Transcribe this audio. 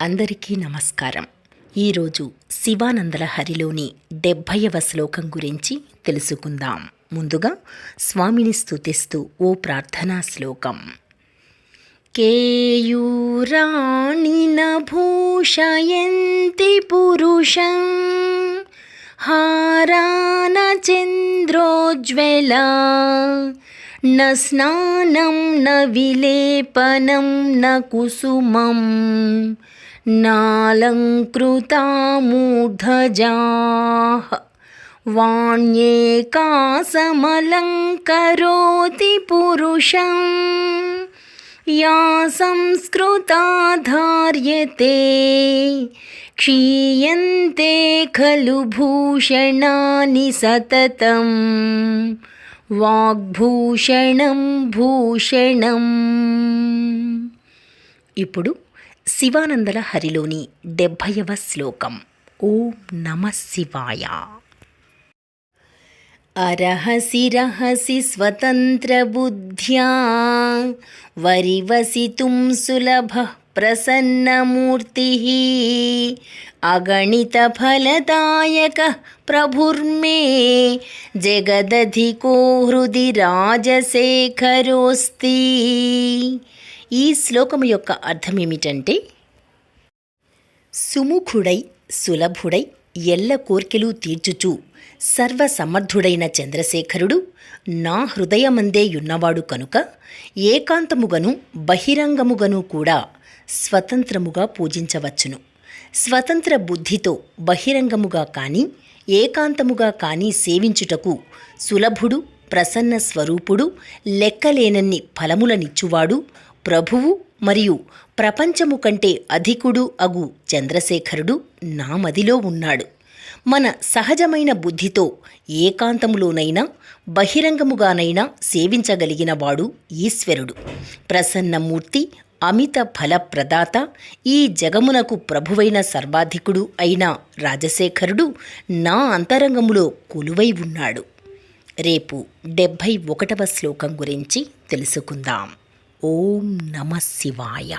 అందరికీ నమస్కారం. ఈరోజు శివానందల హరిలోని 70వ శ్లోకం గురించి తెలుసుకుందాం. ముందుగా స్వామిని స్తుతిస్తూ ఓ ప్రార్థనా శ్లోకం. కేయూరాణిన భూషయంతి పురుషం హారాన చంద్రోజ్వలా న స్నానం న విలేపనం న కుసుమం నాలంకృతామూర్ధజాః వాణ్యేకాసమలంకరోతి పురుషం యా సంస్కృతా ధార్యతే క్షీయంతే ఖలు భూషణాని సతతం వాగ్భూషణం భూషణం. ఇప్పుడు శివానందల హరిలోని 70వ శ్లోకం. ఓం నమః శివాయ. అరహసి రహసి స్వతంత్రబుద్ధ్యా వరివసితుం సులభః ప్రసన్నమూర్తిః అగణితఫలదాయకః ప్రభుర్మే జగదధికో హృది రాజశేఖరోస్తి. ఈ శ్లోకము యొక్క అర్థం ఏమిటంటే, సుముఖుడై సులభుడై ఎల్ల కోర్కెలు తీర్చుచు సర్వసమర్థుడైన చంద్రశేఖరుడు నా హృదయమందే యున్నవాడు కనుక ఏకాంతముగను బహిరంగముగను కూడా స్వతంత్రముగా పూజించవచ్చును. స్వతంత్ర బుద్ధితో బహిరంగముగా కానీ ఏకాంతముగా కానీ సేవించుటకు సులభుడు, ప్రసన్న స్వరూపుడు, లెక్కలేనన్ని ఫలములనిచ్చువాడు, ప్రభువు మరియు ప్రపంచము కంటే అధికుడు అగు చంద్రశేఖరుడు నా మదిలో ఉన్నాడు. మన సహజమైన బుద్ధితో ఏకాంతములోనైనా బహిరంగముగానైనా సేవించగలిగిన వాడు ఈశ్వరుడు. ప్రసన్నమూర్తి, అమిత ఫలప్రదాత, ఈ జగమునకు ప్రభువైన సర్వాధికుడు అయిన రాజశేఖరుడు నా అంతరంగములో కొలువై ఉన్నాడు. రేపు 71వ శ్లోకం గురించి తెలుసుకుందాం. ఓం నమః శివాయ.